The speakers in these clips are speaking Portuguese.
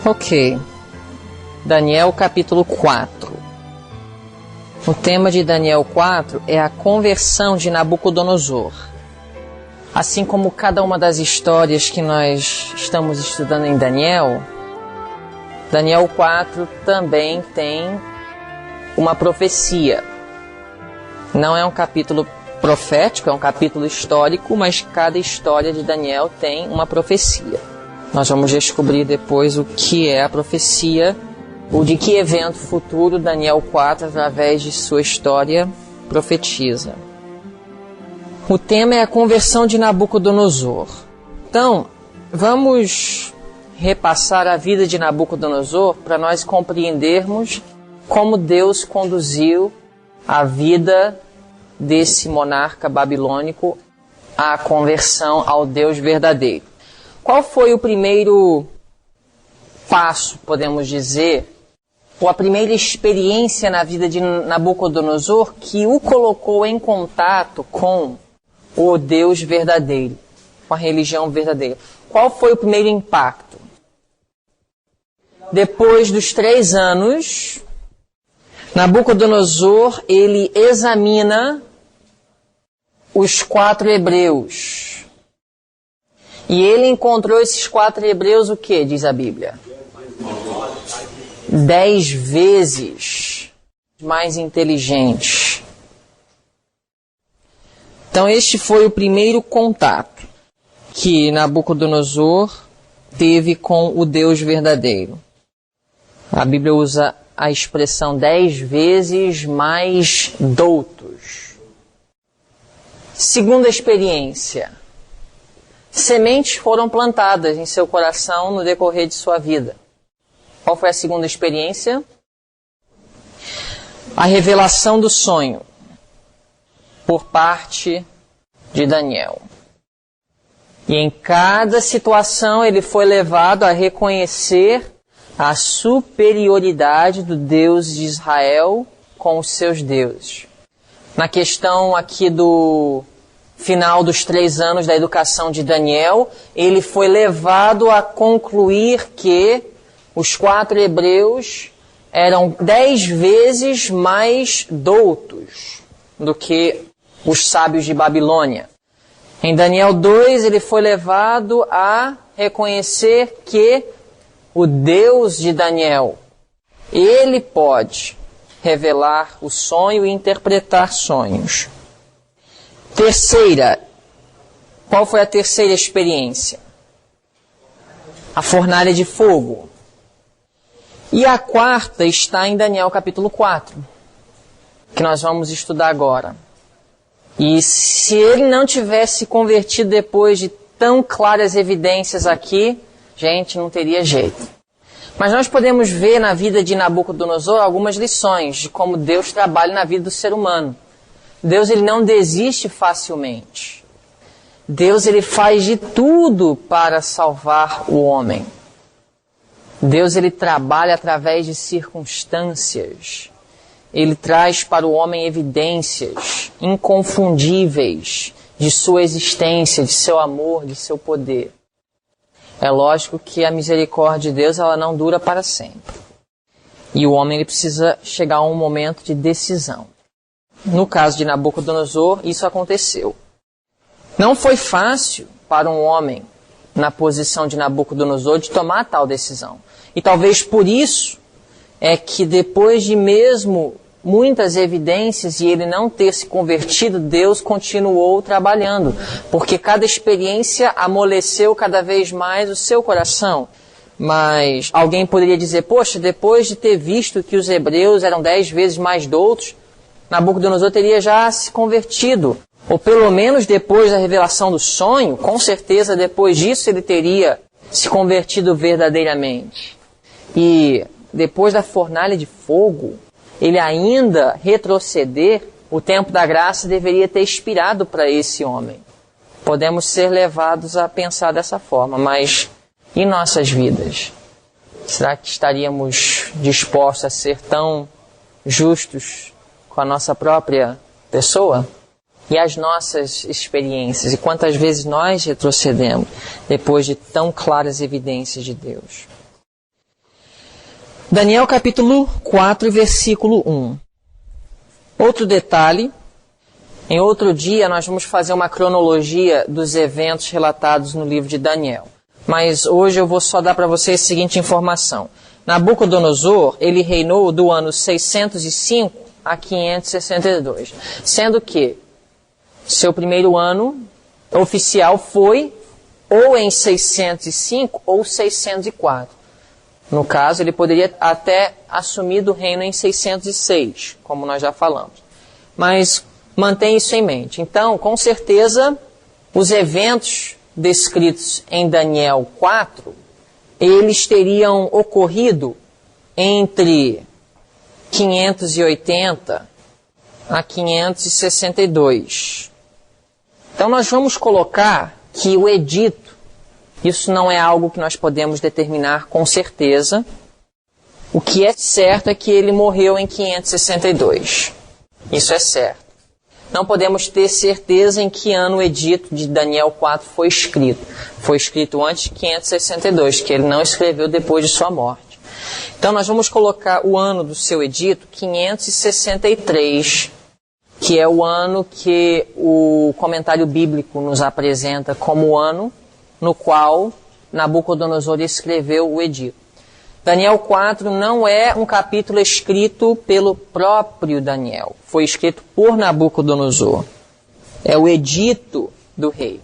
Ok. Daniel capítulo 4. O tema de Daniel 4 é a conversão de Nabucodonosor. Assim como cada uma das histórias que nós estamos estudando em Daniel, Daniel 4 também tem uma profecia. Não é um capítulo profético, é um capítulo histórico, mas cada história de Daniel tem uma profecia. Nós vamos descobrir depois o que é a profecia, ou de que evento futuro Daniel 4, através de sua história, profetiza. O tema é a conversão de Nabucodonosor. Então, vamos repassar a vida de Nabucodonosor para nós compreendermos como Deus conduziu a vida desse monarca babilônico à conversão ao Deus verdadeiro. Qual foi o primeiro passo, podemos dizer, ou a primeira experiência na vida de Nabucodonosor que o colocou em contato com o Deus verdadeiro, com a religião verdadeira? Qual foi o primeiro impacto? Depois dos 3 anos, Nabucodonosor, ele examina os 4 hebreus. E ele encontrou esses 4 hebreus o que, diz a Bíblia? 10 vezes mais inteligentes. Então este foi o primeiro contato que Nabucodonosor teve com o Deus verdadeiro. A Bíblia usa a expressão 10 vezes mais doutos. Segunda experiência. Sementes foram plantadas em seu coração no decorrer de sua vida. Qual foi a segunda experiência? A revelação do sonho por parte de Daniel. E em cada situação ele foi levado a reconhecer a superioridade do Deus de Israel com os seus deuses. Na questão aqui do final dos 3 anos da educação de Daniel, ele foi levado a concluir que os 4 hebreus eram 10 vezes mais doutos do que os sábios de Babilônia. Em Daniel 2, ele foi levado a reconhecer que o Deus de Daniel, ele pode revelar o sonho e interpretar sonhos. Terceira, qual foi a terceira experiência? A fornalha de fogo. E a quarta está em Daniel capítulo 4, que nós vamos estudar agora. E se ele não tivesse convertido depois de tão claras evidências aqui, gente, não teria jeito. Mas nós podemos ver na vida de Nabucodonosor algumas lições de como Deus trabalha na vida do ser humano. Deus, ele não desiste facilmente. Deus, ele faz de tudo para salvar o homem. Deus, ele trabalha através de circunstâncias. Ele traz para o homem evidências inconfundíveis de sua existência, de seu amor, de seu poder. É lógico que a misericórdia de Deus, ela não dura para sempre. E o homem, ele precisa chegar a um momento de decisão. No caso de Nabucodonosor, isso aconteceu. Não foi fácil para um homem na posição de Nabucodonosor de tomar tal decisão. E talvez por isso é que depois de mesmo muitas evidências e ele não ter se convertido, Deus continuou trabalhando. Porque cada experiência amoleceu cada vez mais o seu coração. Mas alguém poderia dizer, poxa, depois de ter visto que os hebreus eram 10 vezes mais doutos, Nabucodonosor teria já se convertido. Ou pelo menos depois da revelação do sonho, com certeza depois disso ele teria se convertido verdadeiramente. E depois da fornalha de fogo, ele ainda retroceder, o tempo da graça deveria ter expirado para esse homem. Podemos ser levados a pensar dessa forma, mas e nossas vidas? Será que estaríamos dispostos a ser tão justos com a nossa própria pessoa? E as nossas experiências? E quantas vezes nós retrocedemos depois de tão claras evidências de Deus? Daniel capítulo 4, versículo 1. Outro detalhe, em outro dia nós vamos fazer uma cronologia dos eventos relatados no livro de Daniel. Mas hoje eu vou só dar para vocês a seguinte informação. Nabucodonosor, ele reinou do ano 605 a 562, sendo que seu primeiro ano oficial foi ou em 605 ou 604. No caso, ele poderia até assumir o reino em 606, como nós já falamos. Mas mantenha isso em mente. Então, com certeza, os eventos descritos em Daniel 4, eles teriam ocorrido entre 580 a 562. Então, nós vamos colocar que o edito, isso não é algo que nós podemos determinar com certeza. O que é certo é que ele morreu em 562. Isso é certo. Não podemos ter certeza em que ano o edito de Daniel 4 foi escrito. Foi escrito antes de 562, que ele não escreveu depois de sua morte. Então nós vamos colocar o ano do seu edito, 563, que é o ano que o comentário bíblico nos apresenta como o ano no qual Nabucodonosor escreveu o edito. Daniel 4 não é um capítulo escrito pelo próprio Daniel. Foi escrito por Nabucodonosor. É o edito do rei.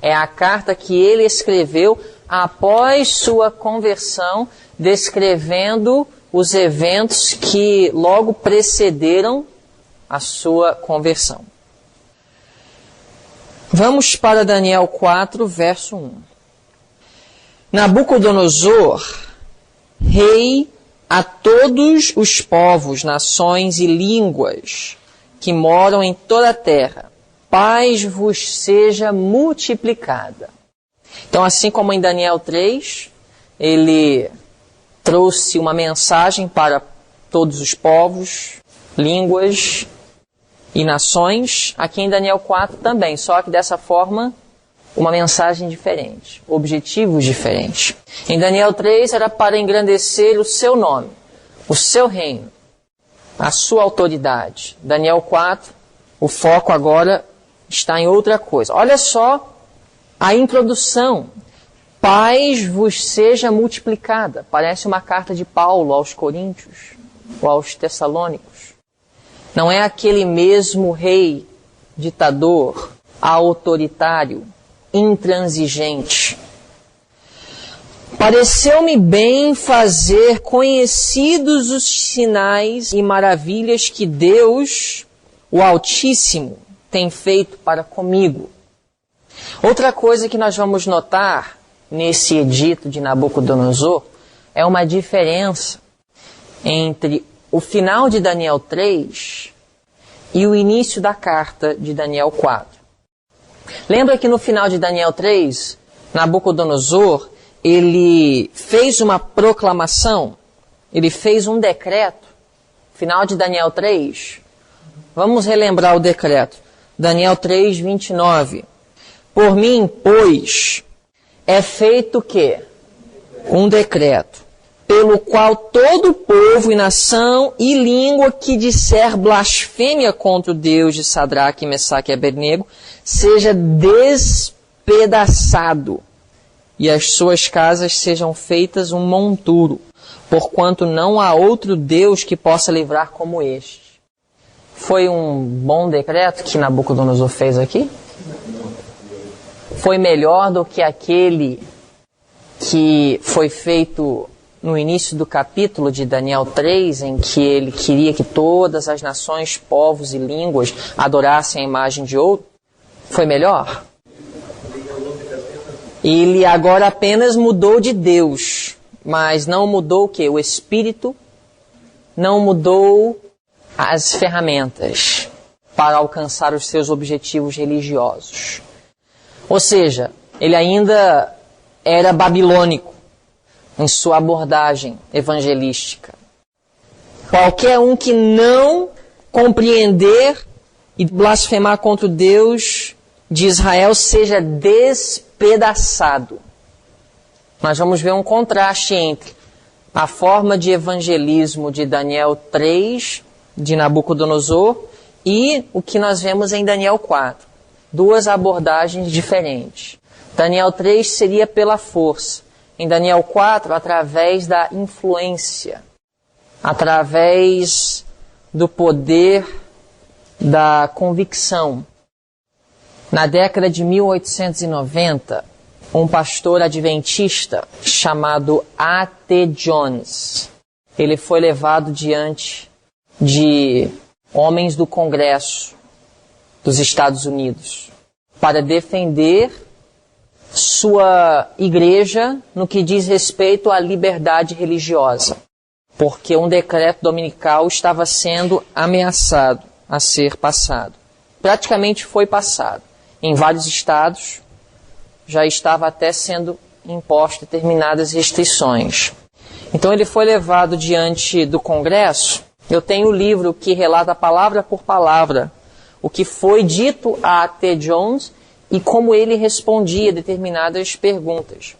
É a carta que ele escreveu após sua conversão, descrevendo os eventos que logo precederam a sua conversão. Vamos para Daniel 4, verso 1. Nabucodonosor, rei a todos os povos, nações e línguas que moram em toda a terra, paz vos seja multiplicada. Então, assim como em Daniel 3, ele trouxe uma mensagem para todos os povos, línguas e nações, aqui em Daniel 4 também, só que dessa forma, uma mensagem diferente, objetivos diferentes. Em Daniel 3 era para engrandecer o seu nome, o seu reino, a sua autoridade. Daniel 4, o foco agora está em outra coisa. Olha só a introdução. Paz vos seja multiplicada. Parece uma carta de Paulo aos Coríntios ou aos Tessalônicos. Não é aquele mesmo rei, ditador, autoritário, intransigente. Pareceu-me bem fazer conhecidos os sinais e maravilhas que Deus, o Altíssimo, tem feito para comigo. Outra coisa que nós vamos notar nesse edito de Nabucodonosor é uma diferença entre o final de Daniel 3 e o início da carta de Daniel 4. Lembra que no final de Daniel 3, Nabucodonosor, ele fez uma proclamação, ele fez um decreto. Final de Daniel 3, vamos relembrar o decreto. Daniel 3, 29. Por mim, pois, é feito o quê? Um decreto, pelo qual todo povo e nação e língua que disser blasfêmia contra o Deus de Sadraque, Mesaque e Abednego, seja despedaçado, e as suas casas sejam feitas um monturo, porquanto não há outro Deus que possa livrar como este. Foi um bom decreto que Nabucodonosor fez aqui? Foi melhor do que aquele que foi feito no início do capítulo de Daniel 3, em que ele queria que todas as nações, povos e línguas adorassem a imagem de outro? Foi melhor? Ele agora apenas mudou de Deus, mas não mudou o quê? O espírito, não mudou as ferramentas para alcançar os seus objetivos religiosos. Ou seja, ele ainda era babilônico em sua abordagem evangelística. Qualquer um que não compreender e blasfemar contra o Deus de Israel seja despedaçado. Nós vamos ver um contraste entre a forma de evangelismo de Daniel 3, de Nabucodonosor, e o que nós vemos em Daniel 4. Duas abordagens diferentes. Daniel 3 seria pela força. Em Daniel 4, através da influência. Através do poder da convicção. Na década de 1890, um pastor adventista chamado A.T. Jones, ele foi levado diante de homens do Congresso dos Estados Unidos para defender sua igreja no que diz respeito à liberdade religiosa, porque um decreto dominical estava sendo ameaçado a ser passado. Praticamente foi passado. Em vários estados já estava até sendo imposto determinadas restrições. Então ele foi levado diante do Congresso. Eu tenho o livro que relata palavra por palavra o que foi dito a T. Jones e como ele respondia determinadas perguntas.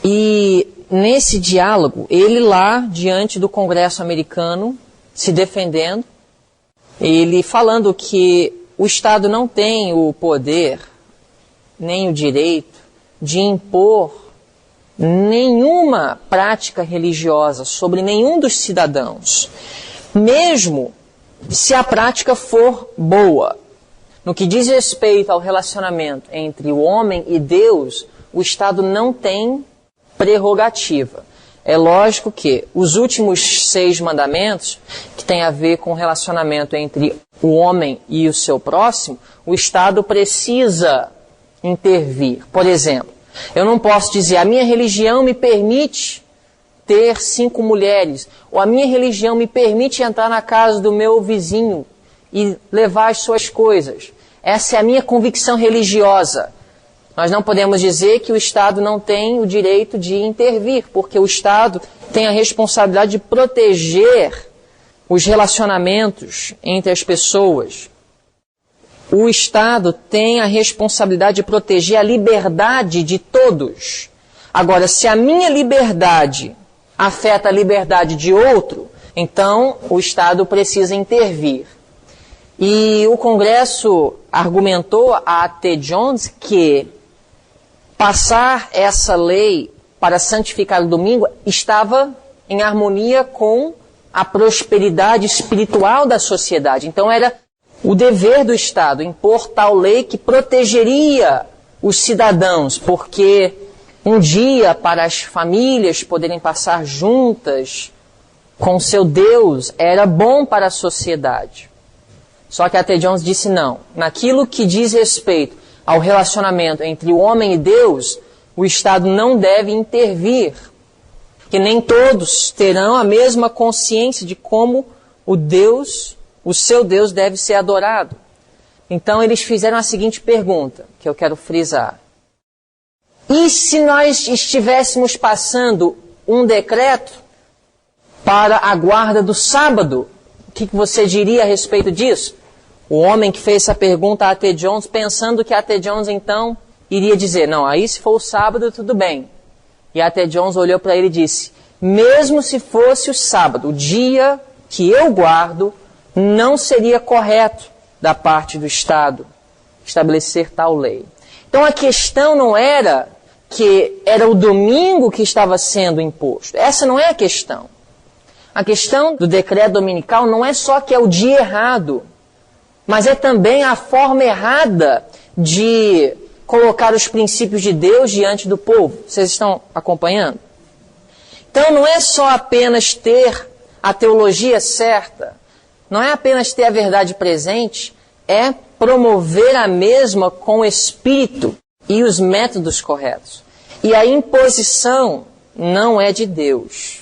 E nesse diálogo, ele lá diante do Congresso americano, se defendendo, ele falando que o Estado não tem o poder, nem o direito de impor nenhuma prática religiosa sobre nenhum dos cidadãos, mesmo se a prática for boa. No que diz respeito ao relacionamento entre o homem e Deus, o Estado não tem prerrogativa. É lógico que os últimos 6 mandamentos, que tem a ver com o relacionamento entre o homem e o seu próximo, o Estado precisa intervir. Por exemplo, eu não posso dizer, a minha religião me permite ter 5 mulheres, ou a minha religião me permite entrar na casa do meu vizinho e levar as suas coisas. Essa é a minha convicção religiosa. Nós não podemos dizer que o Estado não tem o direito de intervir, porque o Estado tem a responsabilidade de proteger os relacionamentos entre as pessoas. O Estado tem a responsabilidade de proteger a liberdade de todos. Agora, se a minha liberdade afeta a liberdade de outro, então o Estado precisa intervir. E o Congresso argumentou a T. Jones que passar essa lei para santificar o domingo estava em harmonia com a prosperidade espiritual da sociedade. Então era o dever do Estado impor tal lei que protegeria os cidadãos, porque um dia para as famílias poderem passar juntas com seu Deus era bom para a sociedade. Só que a T. Jones disse não. Naquilo que diz respeito ao relacionamento entre o homem e Deus, o Estado não deve intervir, que nem todos terão a mesma consciência de como o seu Deus deve ser adorado. Então eles fizeram a seguinte pergunta, que eu quero frisar. E se nós estivéssemos passando um decreto para a guarda do sábado, o que você diria a respeito disso? O homem que fez essa pergunta a T. Jones, pensando que a T. Jones então iria dizer, não, aí se for o sábado tudo bem. E a T. Jones olhou para ele e disse, mesmo se fosse o sábado, o dia que eu guardo, não seria correto da parte do Estado estabelecer tal lei. Então a questão não era que era o domingo que estava sendo imposto. Essa não é a questão. A questão do decreto dominical não é só que é o dia errado, mas é também a forma errada de colocar os princípios de Deus diante do povo. Vocês estão acompanhando? Então não é só apenas ter a teologia certa, não é apenas ter a verdade presente, é promover a mesma com o espírito e os métodos corretos. E a imposição não é de Deus.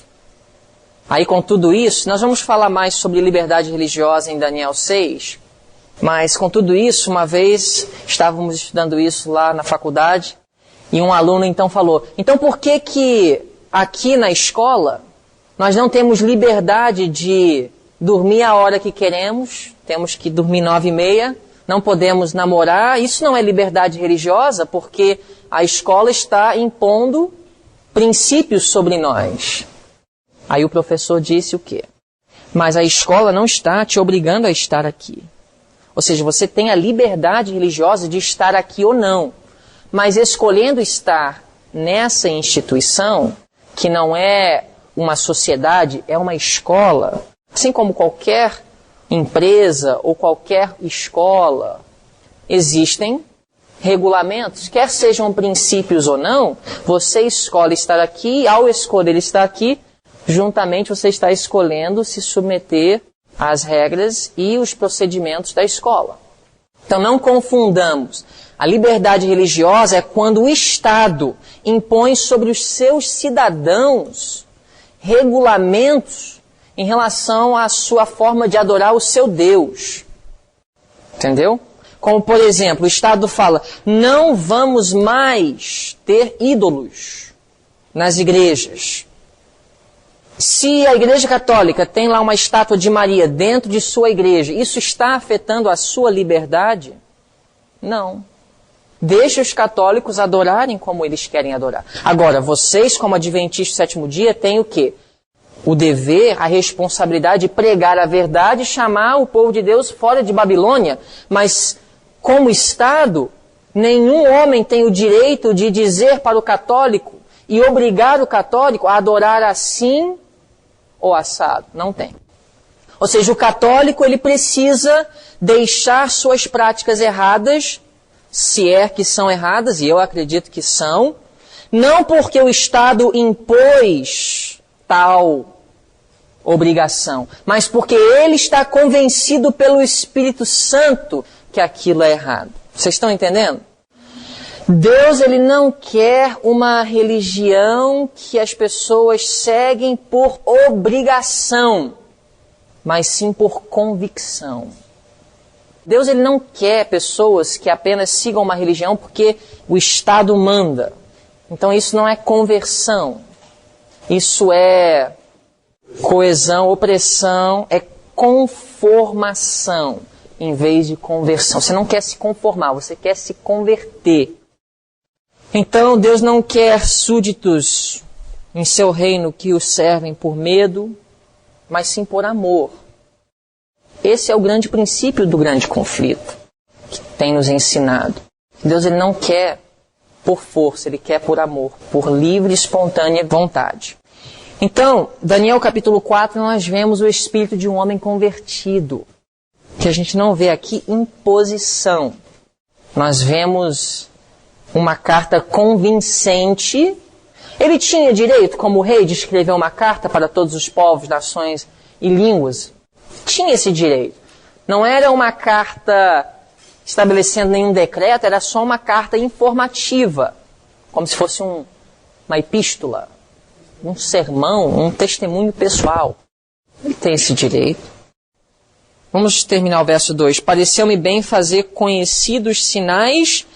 Aí com tudo isso, nós vamos falar mais sobre liberdade religiosa em Daniel 6, mas com tudo isso, uma vez estávamos estudando isso lá na faculdade, e um aluno então falou, então por que aqui na escola nós não temos liberdade de dormir a hora que queremos, temos que dormir 9h30, não podemos namorar, isso não é liberdade religiosa, porque a escola está impondo princípios sobre nós. Aí o professor disse o quê? Mas a escola não está te obrigando a estar aqui. Ou seja, você tem a liberdade religiosa de estar aqui ou não. Mas escolhendo estar nessa instituição, que não é uma sociedade, é uma escola, assim como qualquer empresa ou qualquer escola, existem regulamentos, quer sejam princípios ou não, você escolhe estar aqui, e ao escolher estar aqui, juntamente você está escolhendo se submeter às regras e os procedimentos da escola. Então não confundamos. A liberdade religiosa é quando o Estado impõe sobre os seus cidadãos regulamentos em relação à sua forma de adorar o seu Deus. Entendeu? Como, por exemplo, o Estado fala, não vamos mais ter ídolos nas igrejas. Se a Igreja Católica tem lá uma estátua de Maria dentro de sua igreja, isso está afetando a sua liberdade? Não. Deixe os católicos adorarem como eles querem adorar. Agora, vocês, como adventistas do sétimo dia, têm o quê? O dever, a responsabilidade de pregar a verdade e chamar o povo de Deus fora de Babilônia. Mas, como Estado, nenhum homem tem o direito de dizer para o católico e obrigar o católico a adorar assim ou assado. Não tem. Ou seja, o católico ele precisa deixar suas práticas erradas, se é que são erradas, e eu acredito que são, não porque o Estado impôs tal obrigação, mas porque ele está convencido pelo Espírito Santo que aquilo é errado. Vocês estão entendendo? Deus ele não quer uma religião que as pessoas seguem por obrigação, mas sim por convicção. Deus ele não quer pessoas que apenas sigam uma religião porque o Estado manda. Então isso não é conversão. Isso é coesão, opressão, é conformação em vez de conversão. Você não quer se conformar, você quer se converter. Então Deus não quer súditos em seu reino que o servem por medo, mas sim por amor. Esse é o grande princípio do grande conflito que tem nos ensinado. Deus ele não quer por força, ele quer por amor, por livre e espontânea vontade. Então, Daniel capítulo 4, nós vemos o espírito de um homem convertido, que a gente não vê aqui imposição. Nós vemos uma carta convincente. Ele tinha direito, como rei, de escrever uma carta para todos os povos, nações e línguas. Tinha esse direito. Não era uma carta estabelecendo nenhum decreto, era só uma carta informativa, como se fosse uma epístola, um sermão, um testemunho pessoal. Ele tem esse direito. Vamos terminar o verso 2. Pareceu-me bem fazer conhecidos sinais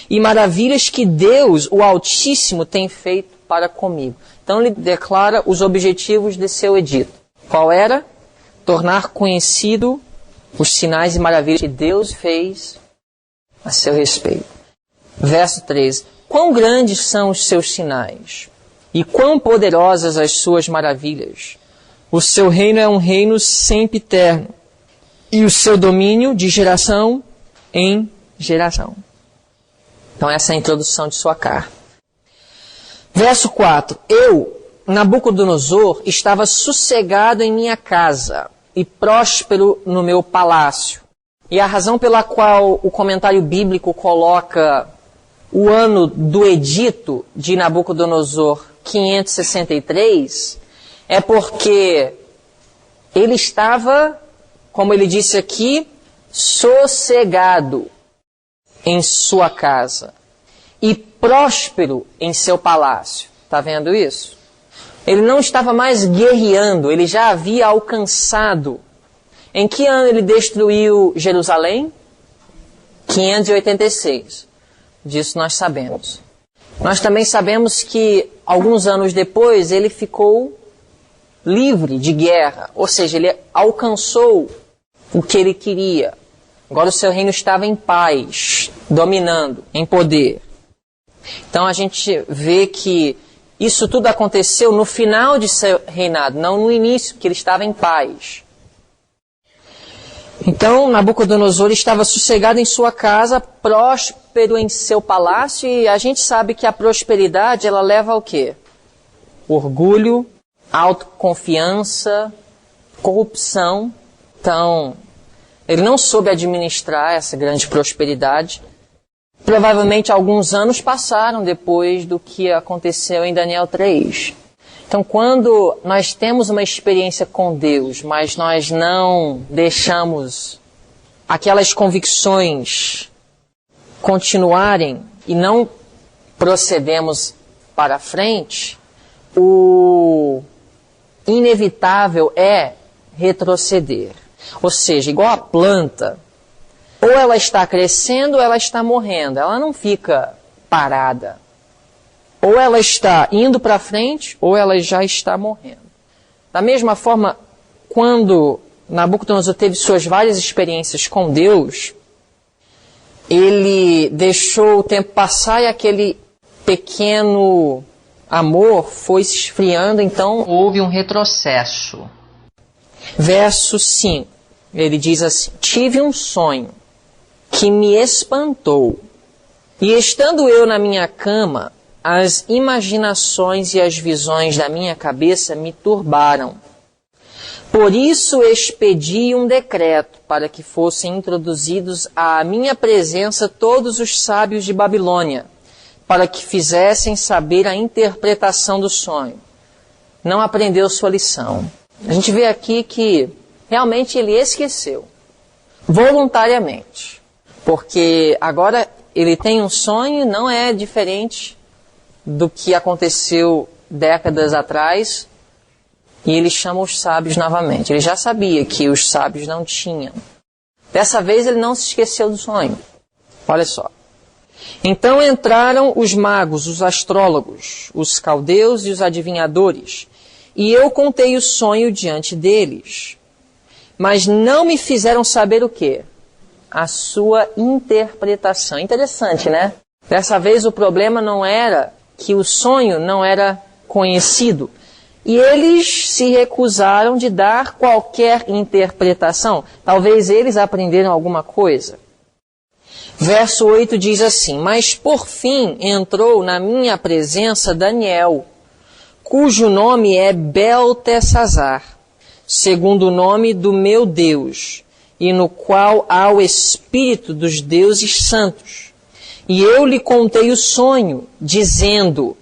e maravilhas que Deus, o Altíssimo, tem feito para comigo. Então ele declara os objetivos de seu edito. Qual era? Tornar conhecido os sinais e maravilhas que Deus fez a seu respeito. Verso 13. Quão grandes são os seus sinais e quão poderosas as suas maravilhas. O seu reino é um reino sempiterno e o seu domínio de geração em geração. Então essa é a introdução de sua carta. Verso 4. Eu, Nabucodonosor, estava sossegado em minha casa e próspero no meu palácio. E a razão pela qual o comentário bíblico coloca o ano do edito de Nabucodonosor 563 é porque ele estava, como ele disse aqui, sossegado em sua casa e próspero em seu palácio. Está vendo isso? Ele não estava mais guerreando, ele já havia alcançado. Em que ano ele destruiu Jerusalém? 586. Disso nós sabemos. Nós também sabemos que, alguns anos depois, ele ficou livre de guerra. Ou seja, ele alcançou o que ele queria. Agora o seu reino estava em paz, dominando, em poder. Então a gente vê que isso tudo aconteceu no final de seu reinado, não no início, que ele estava em paz. Então, Nabucodonosor estava sossegado em sua casa, próspero em seu palácio, e a gente sabe que a prosperidade, ela leva ao quê? Orgulho, autoconfiança, corrupção. Então, ele não soube administrar essa grande prosperidade. Provavelmente alguns anos passaram depois do que aconteceu em Daniel 3. Então, quando nós temos uma experiência com Deus, mas nós não deixamos aquelas convicções continuarem e não procedemos para frente, o inevitável é retroceder. Ou seja, igual a planta, ou ela está crescendo ou ela está morrendo. Ela não fica parada. Ou ela está indo para frente, ou ela já está morrendo. Da mesma forma, quando Nabucodonosor teve suas várias experiências com Deus, ele deixou o tempo passar e aquele pequeno amor foi se esfriando, então houve um retrocesso. Verso 5, ele diz assim: tive um sonho que me espantou, e estando eu na minha cama, as imaginações e as visões da minha cabeça me turbaram. Por isso expedi um decreto para que fossem introduzidos à minha presença todos os sábios de Babilônia, para que fizessem saber a interpretação do sonho. Não aprendeu sua lição. A gente vê aqui que realmente ele esqueceu, voluntariamente, porque agora ele tem um sonho, não é diferente do que aconteceu décadas atrás, e ele chama os sábios novamente. Ele já sabia que os sábios não tinham. Dessa vez ele não se esqueceu do sonho. Olha só. Então entraram os magos, os astrólogos, os caldeus e os adivinhadores, e eu contei o sonho diante deles. Mas não me fizeram saber o quê? A sua interpretação. Interessante, né? Dessa vez o problema não era que o sonho não era conhecido. E eles se recusaram de dar qualquer interpretação. Talvez eles aprenderam alguma coisa. Verso 8 diz assim: mas por fim entrou na minha presença Daniel, cujo nome é Beltesazar, segundo o nome do meu Deus, e no qual há o Espírito dos deuses santos. E eu lhe contei o sonho, dizendo: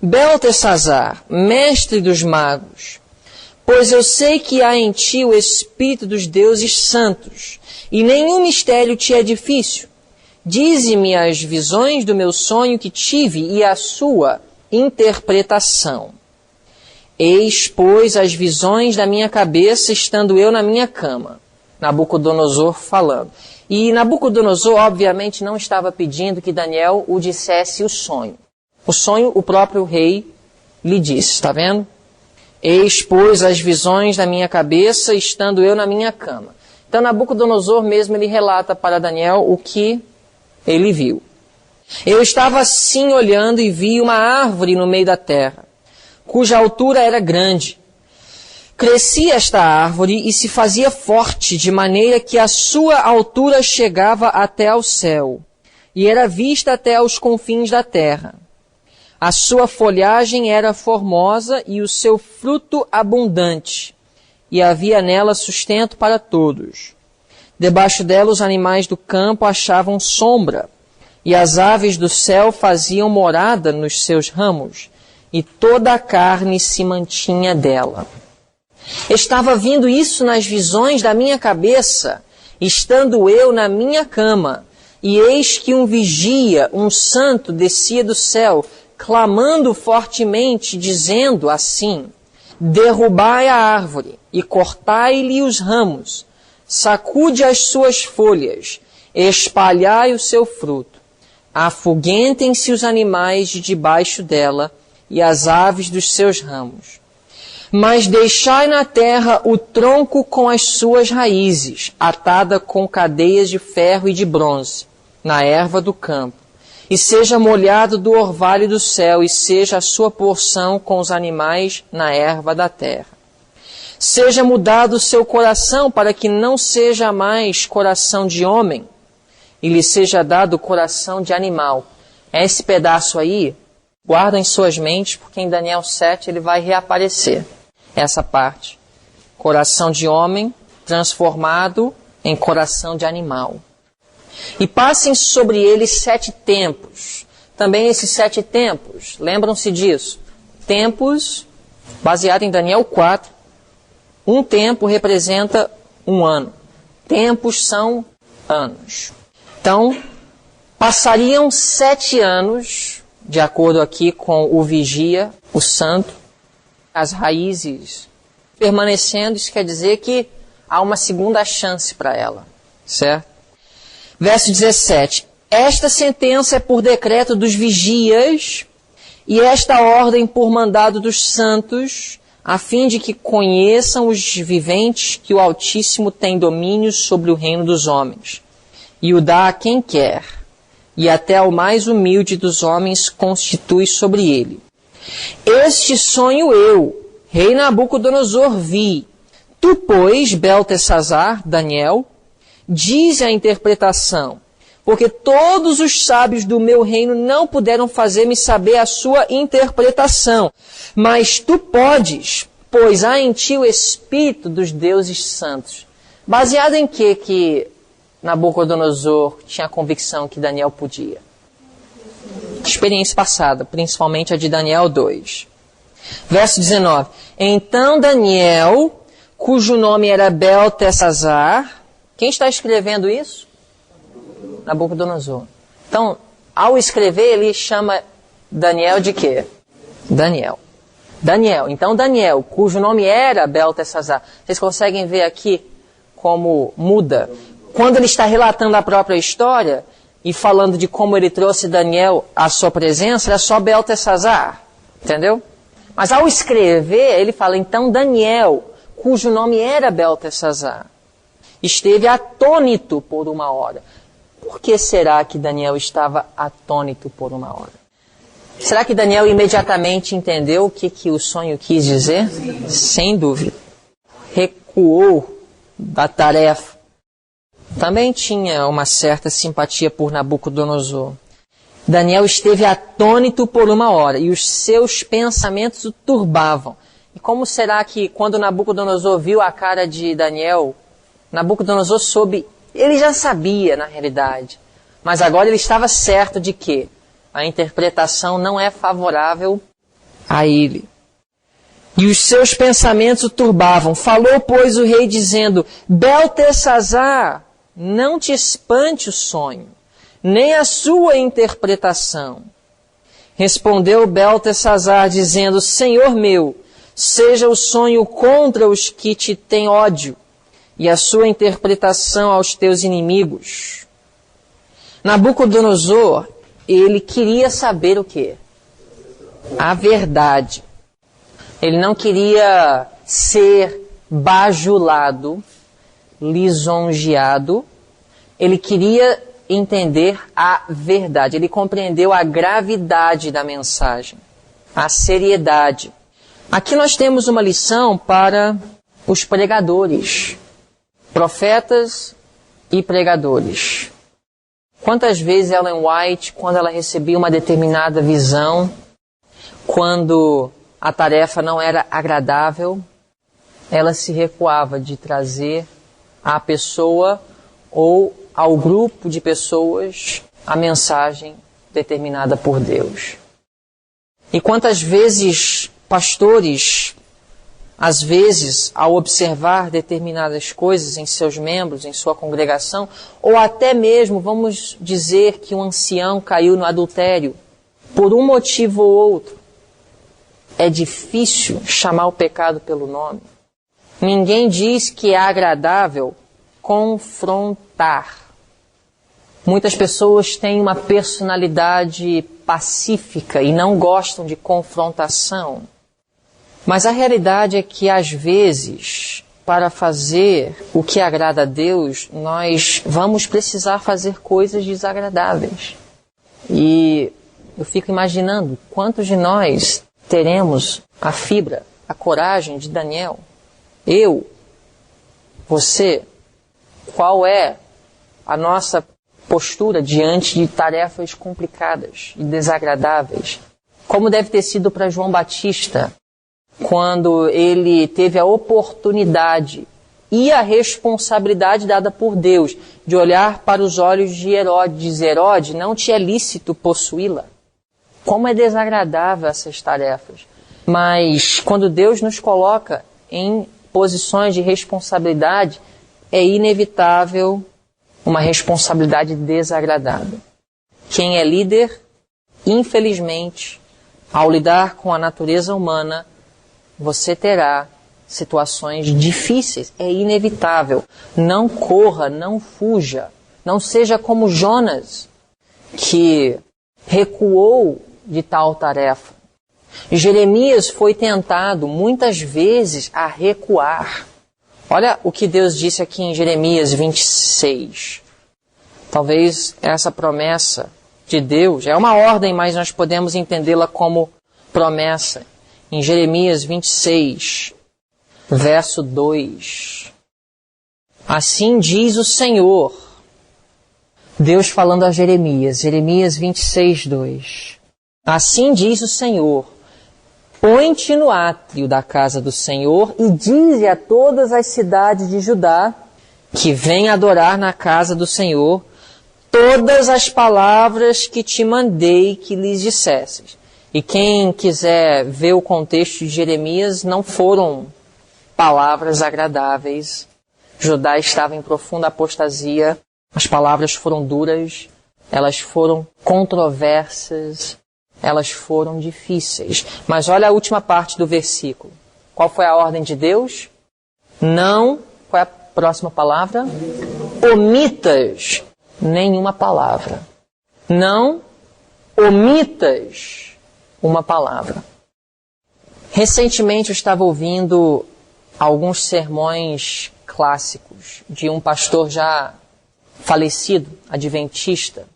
Beltesazar, mestre dos magos, pois eu sei que há em ti o Espírito dos deuses santos, e nenhum mistério te é difícil. Dize-me as visões do meu sonho que tive e a sua interpretação. Eis, pois, as visões da minha cabeça, estando eu na minha cama. Nabucodonosor falando. E Nabucodonosor, obviamente, não estava pedindo que Daniel o dissesse o sonho. O sonho, o próprio rei lhe disse, está vendo? Eis, pois, as visões da minha cabeça, estando eu na minha cama. Então, Nabucodonosor mesmo, ele relata para Daniel o que ele viu. Eu estava assim olhando e vi uma árvore no meio da terra, cuja altura era grande. Crescia esta árvore e se fazia forte, de maneira que a sua altura chegava até ao céu, e era vista até aos confins da terra. A sua folhagem era formosa e o seu fruto abundante, e havia nela sustento para todos. Debaixo dela os animais do campo achavam sombra, e as aves do céu faziam morada nos seus ramos, e toda a carne se mantinha dela. Estava vindo isso nas visões da minha cabeça, estando eu na minha cama, e eis que um vigia, um santo, descia do céu, clamando fortemente, dizendo assim: derrubai a árvore e cortai-lhe os ramos, sacude as suas folhas, espalhai o seu fruto, afuguentem-se os animais de debaixo dela e as aves dos seus ramos. Mas deixai na terra o tronco com as suas raízes, atada com cadeias de ferro e de bronze, na erva do campo, e seja molhado do orvalho do céu, e seja a sua porção com os animais na erva da terra. Seja mudado o seu coração, para que não seja mais coração de homem, e lhe seja dado coração de animal. Esse pedaço aí, guarda em suas mentes, porque em Daniel 7 ele vai reaparecer. Essa parte. Coração de homem transformado em coração de animal. E passem sobre ele 7 tempos. Também esses 7 tempos, lembram-se disso. Tempos, baseado em Daniel 4, um tempo representa um ano. Tempos são anos. Então, passariam 7 anos, de acordo aqui com o vigia, o santo, as raízes permanecendo, isso quer dizer que há uma segunda chance para ela, certo? Verso 17. Esta sentença é por decreto dos vigias e esta ordem por mandado dos santos, a fim de que conheçam os viventes que o Altíssimo tem domínio sobre o reino dos homens, e o dá a quem quer, e até ao mais humilde dos homens constitui sobre ele. Este sonho eu, rei Nabucodonosor, vi. Tu, pois, Beltesazar, Daniel, dize a interpretação, porque todos os sábios do meu reino não puderam fazer-me saber a sua interpretação. Mas tu podes, pois há em ti o Espírito dos deuses santos. Baseado em que Nabucodonosor tinha a convicção que Daniel podia? Experiência passada, principalmente a de Daniel 2. Verso 19. Então Daniel, cujo nome era Beltesazar, quem está escrevendo isso? Nabucodonosor. Então, ao escrever, ele chama Daniel de quê? Daniel. Então Daniel, cujo nome era Beltesazar. Vocês conseguem ver aqui como muda? Quando ele está relatando a própria história e falando de como ele trouxe Daniel à sua presença, era só Beltesazar. Entendeu? Mas ao escrever, ele fala, então Daniel, cujo nome era Beltesazar, esteve atônito por uma hora. Por que será que Daniel estava atônito por uma hora? Será que Daniel imediatamente entendeu o que o sonho quis dizer? Sem dúvida. Recuou da tarefa. Também tinha uma certa simpatia por Nabucodonosor. Daniel esteve atônito por uma hora e os seus pensamentos o turbavam. E como será que quando Nabucodonosor viu a cara de Daniel, Nabucodonosor soube, ele já sabia na realidade, mas agora ele estava certo de que a interpretação não é favorável a ele. E os seus pensamentos o turbavam. Falou, pois, o rei dizendo, Beltesazar, não te espante o sonho, nem a sua interpretação. Respondeu Beltesazar, dizendo, Senhor meu, seja o sonho contra os que te têm ódio, e a sua interpretação aos teus inimigos. Nabucodonosor, ele queria saber o quê? A verdade. Ele não queria ser bajulado, lisonjeado. Ele queria entender a verdade. Ele compreendeu a gravidade da mensagem, a seriedade. Aqui nós temos uma lição para os pregadores, profetas e pregadores. Quantas vezes Ellen White, quando ela recebia uma determinada visão, quando a tarefa não era agradável, ela se recuava de trazer à pessoa ou ao grupo de pessoas a mensagem determinada por Deus. E quantas vezes pastores, às vezes, ao observar determinadas coisas em seus membros, em sua congregação, ou até mesmo, vamos dizer que um ancião caiu no adultério, por um motivo ou outro, é difícil chamar o pecado pelo nome. Ninguém diz que é agradável confrontar. Muitas pessoas têm uma personalidade pacífica e não gostam de confrontação. Mas a realidade é que, às vezes, para fazer o que agrada a Deus, nós vamos precisar fazer coisas desagradáveis. E eu fico imaginando quantos de nós teremos a fibra, a coragem de Daniel. Eu, você, qual é a nossa postura diante de tarefas complicadas e desagradáveis? Como deve ter sido para João Batista, quando ele teve a oportunidade e a responsabilidade dada por Deus de olhar para os olhos de Herodes, dizer: Herodes, não te é lícito possuí-la. Como é desagradável essas tarefas. Mas quando Deus nos coloca em posições de responsabilidade, é inevitável uma responsabilidade desagradável. Quem é líder, infelizmente, ao lidar com a natureza humana, você terá situações difíceis. É inevitável. Não corra, não fuja. Não seja como Jonas, que recuou de tal tarefa. Jeremias foi tentado muitas vezes a recuar. Olha o que Deus disse aqui em Jeremias 26. Talvez essa promessa de Deus é uma ordem, mas nós podemos entendê-la como promessa. Em Jeremias 26, verso 2. Assim diz o Senhor, Deus falando a Jeremias, Jeremias 26, 2. Assim diz o Senhor: põe-te no átrio da casa do Senhor e dize a todas as cidades de Judá que vêm adorar na casa do Senhor todas as palavras que te mandei que lhes dissesses. E quem quiser ver o contexto de Jeremias, não foram palavras agradáveis. Judá estava em profunda apostasia, as palavras foram duras, elas foram controversas, elas foram difíceis. Mas olha a última parte do versículo. Qual foi a ordem de Deus? Não, qual é a próxima palavra? Omitas nenhuma palavra. Não omitas uma palavra. Recentemente eu estava ouvindo alguns sermões clássicos de um pastor já falecido, adventista.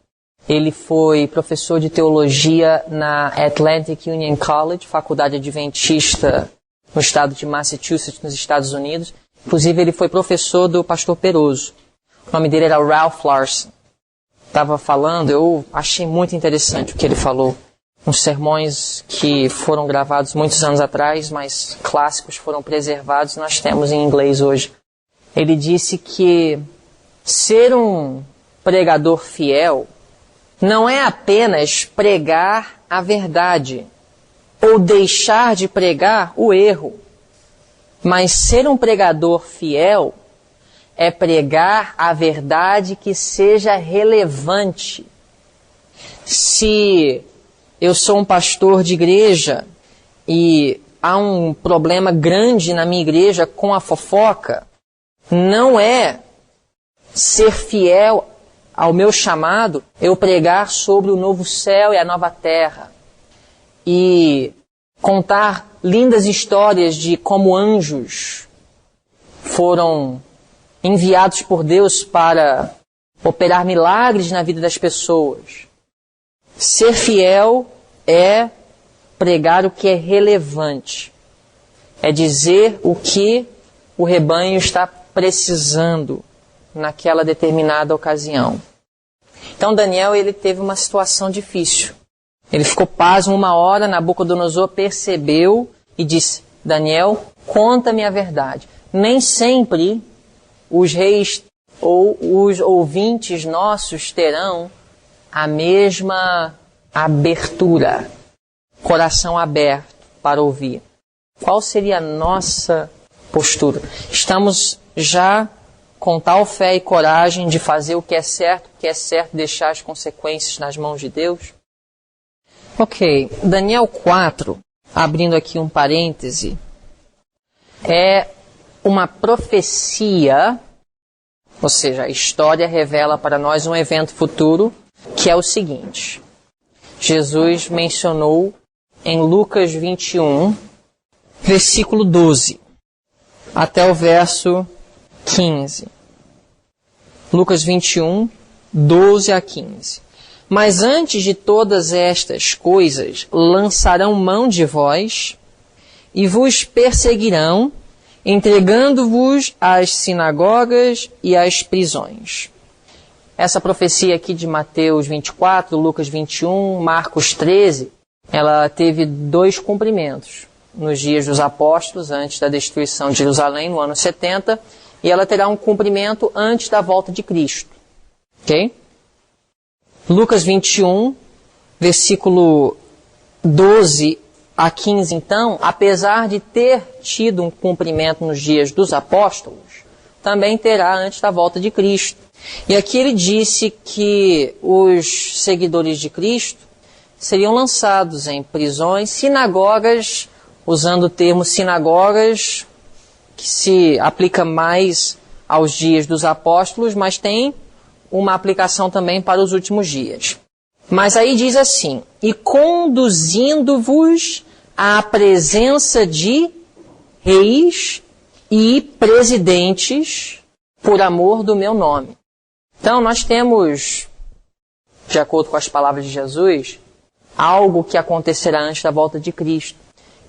Ele foi professor de teologia na Atlantic Union College, faculdade adventista no estado de Massachusetts, nos Estados Unidos. Inclusive ele foi professor do pastor Peroso. O nome dele era Ralph Larson. Estava falando, eu achei muito interessante o que ele falou. Uns sermões que foram gravados muitos anos atrás, mas clássicos foram preservados e nós temos em inglês hoje. Ele disse que ser um pregador fiel não é apenas pregar a verdade ou deixar de pregar o erro, mas ser um pregador fiel é pregar a verdade que seja relevante. Se eu sou um pastor de igreja e há um problema grande na minha igreja com a fofoca, não é ser fiel ao meu chamado eu pregar sobre o novo céu e a nova terra e contar lindas histórias de como anjos foram enviados por Deus para operar milagres na vida das pessoas. Ser fiel é pregar o que é relevante. É dizer o que o rebanho está precisando naquela determinada ocasião. Então Daniel, ele teve uma situação difícil. Ele ficou pasmo uma hora, Nabucodonosor percebeu e disse: Daniel, conta-me a verdade. Nem sempre os reis ou os ouvintes nossos terão a mesma abertura, coração aberto para ouvir. Qual seria a nossa postura? Estamos já com tal fé e coragem de fazer o que é certo, deixar as consequências nas mãos de Deus? Ok, Daniel 4, abrindo aqui um parêntese, é uma profecia, ou seja, a história revela para nós um evento futuro, que é o seguinte. Jesus mencionou em Lucas 21, versículo 12, até o verso 15. Lucas 21, 12 a 15. Mas antes de todas estas coisas, lançarão mão de vós e vos perseguirão, entregando-vos às sinagogas e às prisões. Essa profecia aqui de Mateus 24, Lucas 21, Marcos 13, ela teve 2 cumprimentos nos dias dos apóstolos, antes da destruição de Jerusalém, no ano 70, e ela terá um cumprimento antes da volta de Cristo. Ok? Lucas 21, versículo 12 a 15, então, apesar de ter tido um cumprimento nos dias dos apóstolos, também terá antes da volta de Cristo. E aqui ele disse que os seguidores de Cristo seriam lançados em prisões, sinagogas, usando o termo sinagogas, que se aplica mais aos dias dos apóstolos, mas tem uma aplicação também para os últimos dias. Mas aí diz assim: e conduzindo-vos à presença de reis e presidentes por amor do meu nome. Então nós temos, de acordo com as palavras de Jesus, algo que acontecerá antes da volta de Cristo.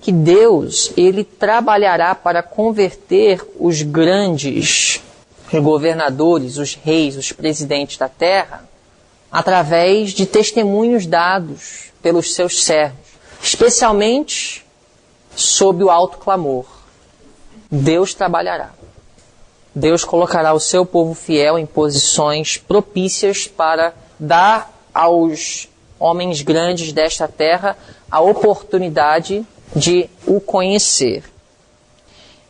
Que Deus, Ele trabalhará para converter os grandes governadores, os reis, os presidentes da terra, através de testemunhos dados pelos seus servos, especialmente sob o alto clamor. Deus trabalhará. Deus colocará o seu povo fiel em posições propícias para dar aos homens grandes desta terra a oportunidade de o conhecer.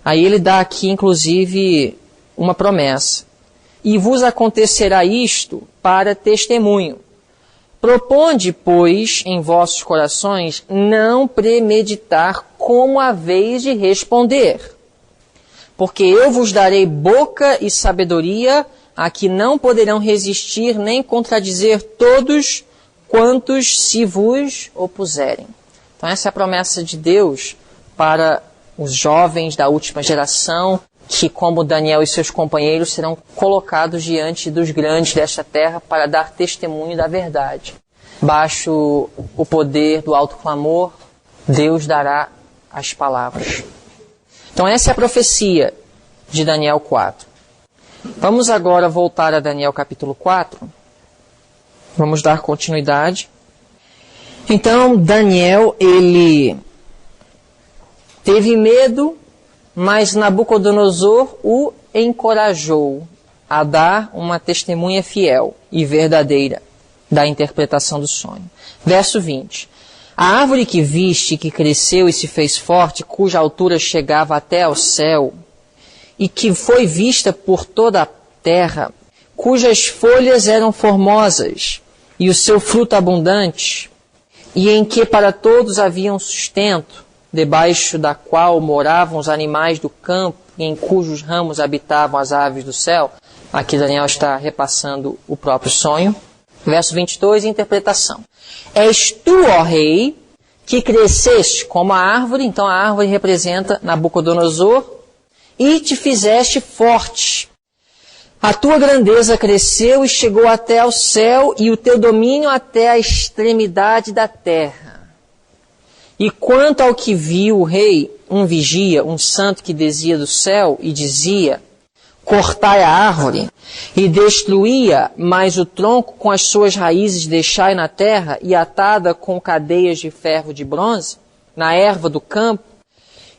Aí ele dá aqui, inclusive, uma promessa. E vos acontecerá isto para testemunho. Proponde, pois, em vossos corações, não premeditar como haveis de responder. Porque eu vos darei boca e sabedoria, a que não poderão resistir nem contradizer todos quantos se vos opuserem. Então essa é a promessa de Deus para os jovens da última geração, que como Daniel e seus companheiros serão colocados diante dos grandes desta terra para dar testemunho da verdade. Baixo o poder do alto clamor, Deus dará as palavras. Então essa é a profecia de Daniel 4. Vamos agora voltar a Daniel capítulo 4. Vamos dar continuidade. Então Daniel, ele teve medo, mas Nabucodonosor o encorajou a dar uma testemunha fiel e verdadeira da interpretação do sonho. Verso 20. A árvore que viste, que cresceu e se fez forte, cuja altura chegava até ao céu, e que foi vista por toda a terra, cujas folhas eram formosas, e o seu fruto abundante, e em que para todos havia um sustento, debaixo da qual moravam os animais do campo, e em cujos ramos habitavam as aves do céu. Aqui Daniel está repassando o próprio sonho. Verso 22, interpretação. És tu, ó rei, que cresceste como a árvore, então a árvore representa Nabucodonosor, e te fizeste forte. A tua grandeza cresceu e chegou até ao céu, e o teu domínio até a extremidade da terra. E quanto ao que viu o rei, um vigia, um santo que descia do céu, e dizia: cortai a árvore, e destruía, mas o tronco com as suas raízes deixai na terra, e atada com cadeias de ferro de bronze, na erva do campo,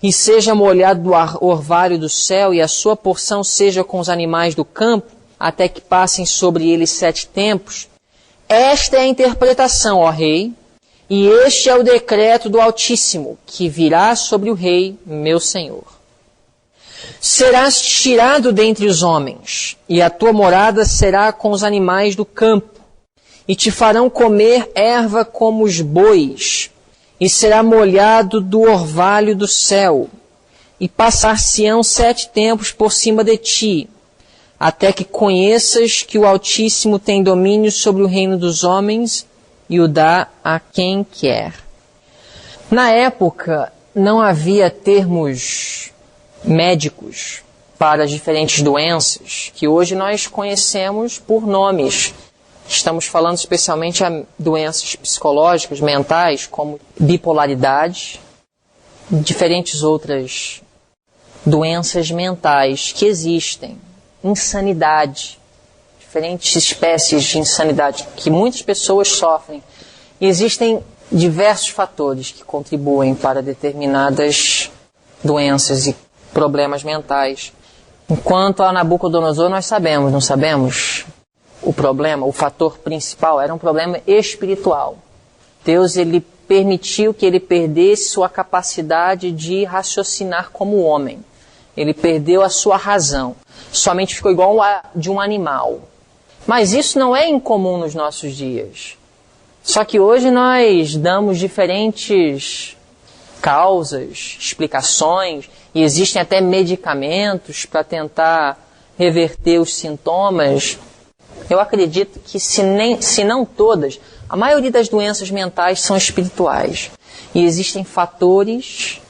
e seja molhado do orvalho do céu, e a sua porção seja com os animais do campo, até que passem sobre ele 7 tempos. Esta é a interpretação, ó rei, e este é o decreto do Altíssimo, que virá sobre o rei, meu senhor. Serás tirado dentre os homens, e a tua morada será com os animais do campo, e te farão comer erva como os bois, e será molhado do orvalho do céu, e passar-se-ão 7 tempos por cima de ti, até que conheças que o Altíssimo tem domínio sobre o reino dos homens, e o dá a quem quer. Na época, não havia termos médicos para as diferentes doenças, que hoje nós conhecemos por nomes, Estamos falando especialmente a doenças psicológicas, mentais, como bipolaridade, diferentes outras doenças mentais que existem, insanidade, diferentes espécies de insanidade que muitas pessoas sofrem. E existem diversos fatores que contribuem para determinadas doenças e problemas mentais. Enquanto a Nabucodonosor nós sabemos, não sabemos? O problema, o fator principal era um problema espiritual. Deus ele permitiu que ele perdesse sua capacidade de raciocinar como homem. Ele perdeu a sua razão. Somente ficou igual a de um animal. Mas isso não é incomum nos nossos dias. Só que hoje nós damos diferentes causas, explicações, e existem até medicamentos para tentar reverter os sintomas. Eu acredito que se não todas, a maioria das doenças mentais são espirituais. E existem fatores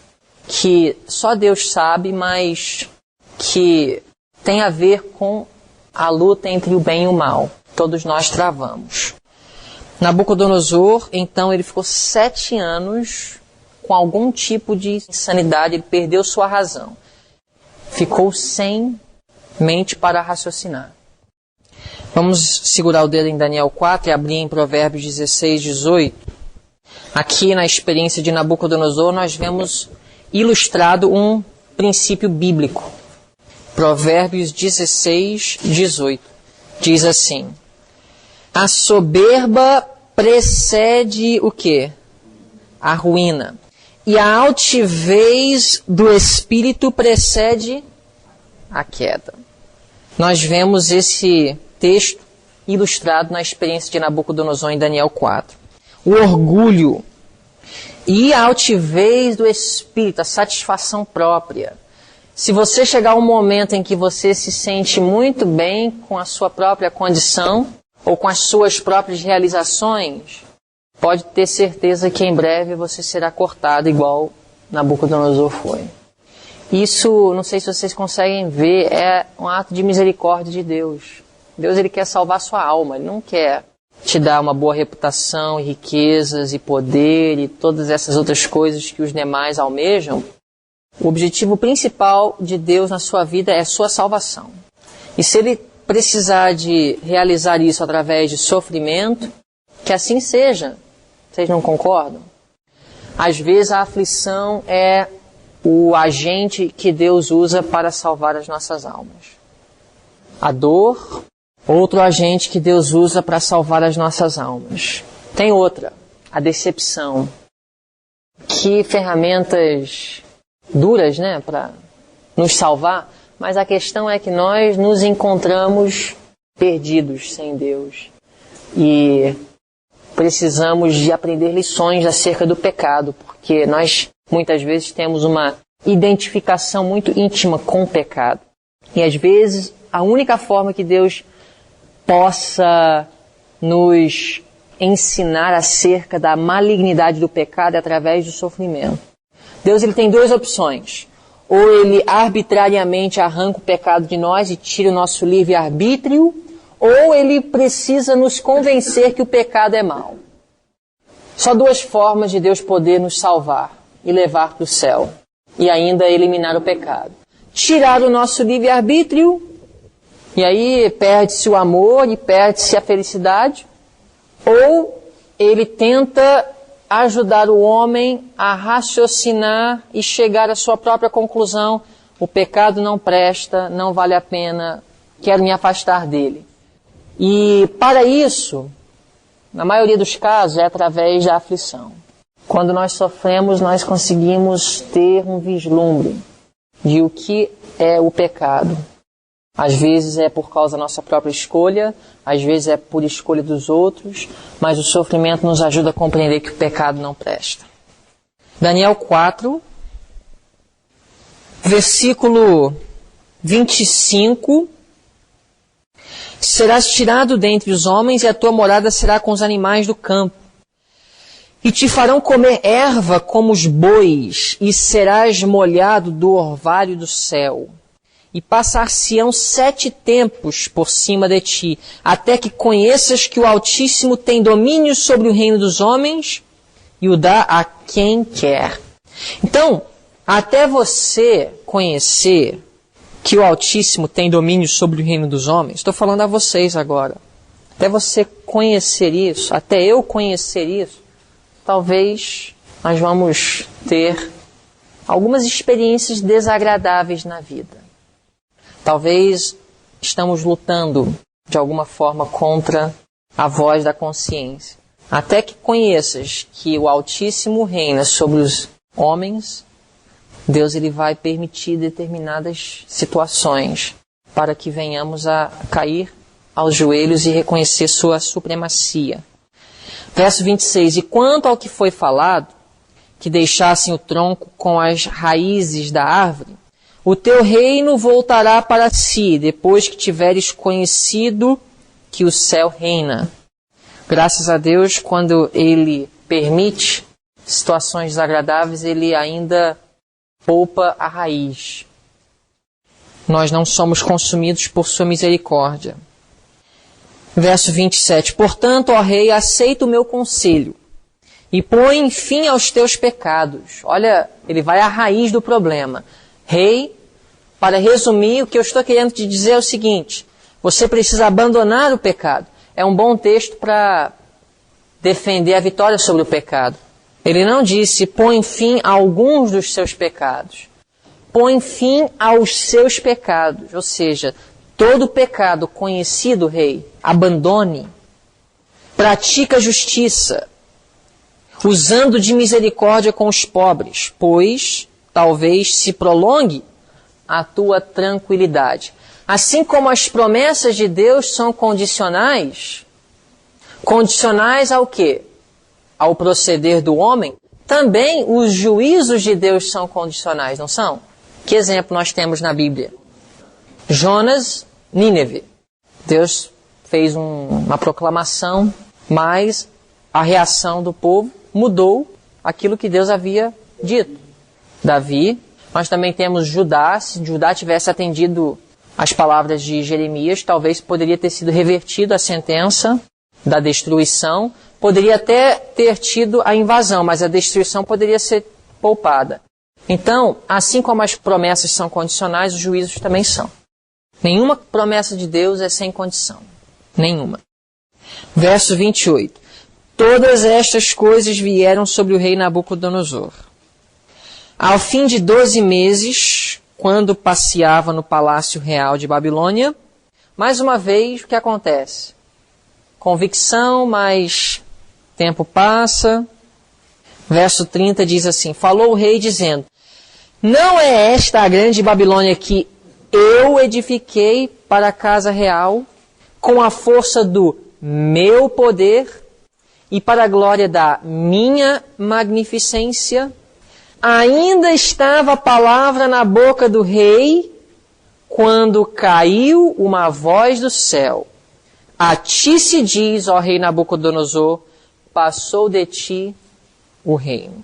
que só Deus sabe, mas que tem a ver com a luta entre o bem e o mal. Todos nós travamos. Nabucodonosor, então, ele ficou 7 anos com algum tipo de insanidade, ele perdeu sua razão. Ficou sem mente para raciocinar. Vamos segurar o dedo em Daniel 4 e abrir em Provérbios 16, 18. Aqui na experiência de Nabucodonosor nós vemos ilustrado um princípio bíblico. Provérbios 16, 18. Diz assim: a soberba precede o quê? A ruína. E a altivez do espírito precede a queda. Nós vemos esse texto ilustrado na experiência de Nabucodonosor em Daniel 4. O orgulho e a altivez do espírito, a satisfação própria. Se você chegar a um momento em que você se sente muito bem com a sua própria condição ou com as suas próprias realizações, pode ter certeza que em breve você será cortado igual Nabucodonosor foi. Isso, não sei se vocês conseguem ver, é um ato de misericórdia de Deus. Deus ele quer salvar sua alma, ele não quer te dar uma boa reputação, e riquezas e poder e todas essas outras coisas que os demais almejam. O objetivo principal de Deus na sua vida é a sua salvação. E se ele precisar de realizar isso através de sofrimento, que assim seja. Vocês não concordam? Às vezes a aflição é o agente que Deus usa para salvar as nossas almas. A dor, outro agente que Deus usa para salvar as nossas almas. Tem outra, a decepção. Que ferramentas duras, né, para nos salvar, mas a questão é que nós nos encontramos perdidos sem Deus. E precisamos de aprender lições acerca do pecado, porque nós muitas vezes temos uma identificação muito íntima com o pecado. E às vezes a única forma que Deus possa nos ensinar acerca da malignidade do pecado é através do sofrimento. Deus ele tem 2 opções. Ou ele arbitrariamente arranca o pecado de nós e tira o nosso livre-arbítrio, ou ele precisa nos convencer que o pecado é mau. Só 2 formas de Deus poder nos salvar e levar para o céu. E ainda eliminar o pecado. Tirar o nosso livre-arbítrio, e aí perde-se o amor e perde-se a felicidade. Ou ele tenta ajudar o homem a raciocinar e chegar à sua própria conclusão. O pecado não presta, não vale a pena, quero me afastar dele. E para isso, na maioria dos casos, é através da aflição. Quando nós sofremos, nós conseguimos ter um vislumbre de o que é o pecado. Às vezes é por causa da nossa própria escolha, às vezes é por escolha dos outros, mas o sofrimento nos ajuda a compreender que o pecado não presta. Daniel 4, versículo 25. Serás tirado dentre os homens e a tua morada será com os animais do campo. E te farão comer erva como os bois, e serás molhado do orvalho do céu. e passar-se-ão 7 tempos por cima de ti, até que conheças que o Altíssimo tem domínio sobre o reino dos homens e o dá a quem quer. Então, até você conhecer que o Altíssimo tem domínio sobre o reino dos homens, estou falando a vocês agora, até você conhecer isso, até eu conhecer isso, talvez nós vamos ter algumas experiências desagradáveis na vida. Talvez estamos lutando de alguma forma contra a voz da consciência. Até que conheças que o Altíssimo reina sobre os homens, Deus ele vai permitir determinadas situações para que venhamos a cair aos joelhos e reconhecer sua supremacia. Verso 26. E quanto ao que foi falado, que deixassem o tronco com as raízes da árvore, o teu reino voltará para si, depois que tiveres conhecido que o céu reina. Graças a Deus, quando Ele permite situações desagradáveis, Ele ainda poupa a raiz. Nós não somos consumidos por sua misericórdia. Verso 27. Portanto, ó rei, aceita o meu conselho e põe fim aos teus pecados. Olha, ele vai à raiz do problema. Rei, para resumir, o que eu estou querendo te dizer é o seguinte: você precisa abandonar o pecado. É um bom texto para defender a vitória sobre o pecado. Ele não disse, põe fim a alguns dos seus pecados. Põe fim aos seus pecados. Ou seja, todo pecado conhecido, rei, abandone. Pratica a justiça, usando de misericórdia com os pobres, pois talvez se prolongue a tua tranquilidade. Assim como as promessas de Deus são condicionais ao quê? Ao proceder do homem, também os juízos de Deus são condicionais, não são? Que exemplo nós temos na Bíblia? Jonas, Nínive. Deus fez uma proclamação, mas a reação do povo mudou aquilo que Deus havia dito. Davi, nós também temos Judá. Se Judá tivesse atendido as palavras de Jeremias, talvez poderia ter sido revertida a sentença da destruição. Poderia até ter tido a invasão, mas a destruição poderia ser poupada. Então, assim como as promessas são condicionais, os juízos também são. Nenhuma promessa de Deus é sem condição. Nenhuma. Verso 28. Todas estas coisas vieram sobre o rei Nabucodonosor. Ao fim de 12 meses, quando passeava no palácio real de Babilônia, mais uma vez, o que acontece? Convicção, mas tempo passa. Verso 30 diz assim, falou o rei dizendo, não é esta a grande Babilônia que eu edifiquei para a casa real, com a força do meu poder e para a glória da minha magnificência? Ainda estava a palavra na boca do rei, quando caiu uma voz do céu. A ti se diz, ó rei Nabucodonosor, passou de ti o reino.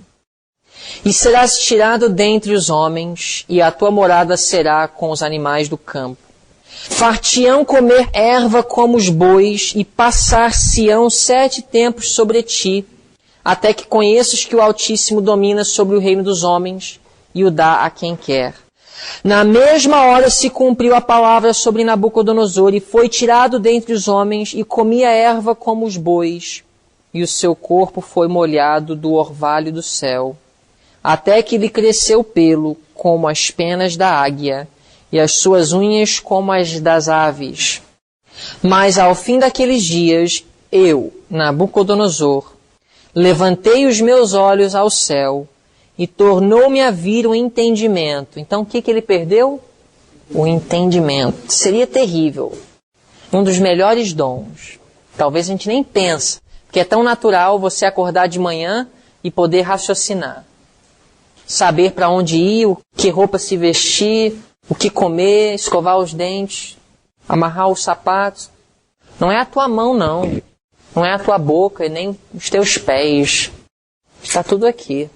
E serás tirado dentre os homens, e a tua morada será com os animais do campo. Far-te-ão comer erva como os bois, e passar-se-ão 7 tempos sobre ti, até que conheças que o Altíssimo domina sobre o reino dos homens, e o dá a quem quer. Na mesma hora se cumpriu a palavra sobre Nabucodonosor, e foi tirado dentre os homens, e comia erva como os bois, e o seu corpo foi molhado do orvalho do céu, até que lhe cresceu pelo, como as penas da águia, e as suas unhas como as das aves. Mas ao fim daqueles dias, eu, Nabucodonosor, levantei os meus olhos ao céu, e tornou-me a vir o entendimento. Então o que ele perdeu? O entendimento. Seria terrível. Um dos melhores dons. Talvez a gente nem pense, porque é tão natural você acordar de manhã e poder raciocinar. Saber para onde ir, o que roupa se vestir, o que comer, escovar os dentes, amarrar os sapatos. Não é a tua mão, não. Não é a tua boca e nem os teus pés. Está tudo aqui.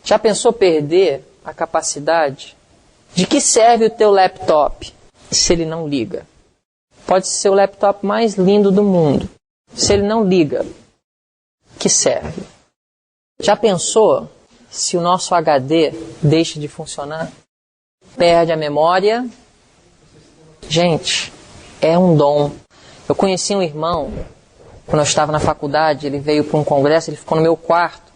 Já pensou perder a capacidade De que serve o teu laptop se ele não liga? Pode ser o laptop mais lindo do mundo. Se ele não liga, que serve? Já pensou se o nosso HD deixa de funcionar? Perde a memória? Gente, é um dom. Eu conheci um irmão, quando eu estava na faculdade, ele veio para um congresso, ele ficou no meu quarto.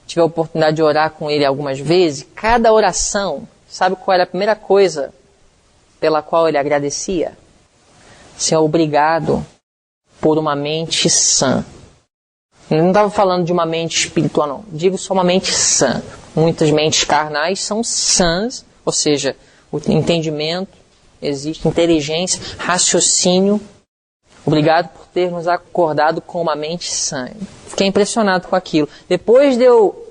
Tive a oportunidade de orar com ele algumas vezes. Cada oração, sabe qual era a primeira coisa pela qual ele agradecia? Senhor, obrigado por uma mente sã. Eu não estava falando de uma mente espiritual, não. Digo só uma mente sã. Muitas mentes carnais são sãs, ou seja, o entendimento, existe inteligência, raciocínio. Obrigado por ter nos acordado com uma mente sã. Fiquei impressionado com aquilo. Depois de eu,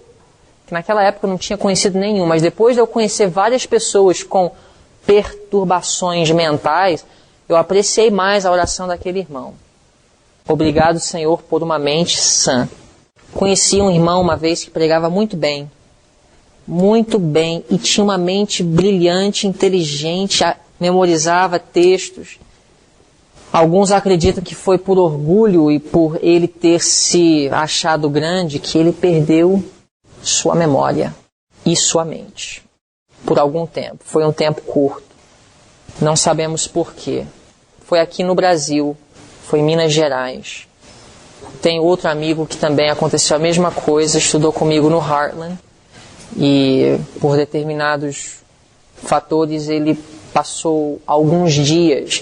que naquela época eu não tinha conhecido nenhum, mas depois de eu conhecer várias pessoas com perturbações mentais, eu apreciei mais a oração daquele irmão. Obrigado, Senhor, por uma mente sã. Conheci um irmão uma vez que pregava muito bem, e tinha uma mente brilhante, inteligente, memorizava textos. Alguns acreditam que foi por orgulho e por ele ter se achado grande que ele perdeu sua memória e sua mente. Por algum tempo. Foi um tempo curto. Não sabemos por quê. Foi aqui no Brasil. Foi em Minas Gerais. Tem outro amigo que também aconteceu a mesma coisa. Estudou comigo no Heartland. E por determinados fatores ele passou alguns dias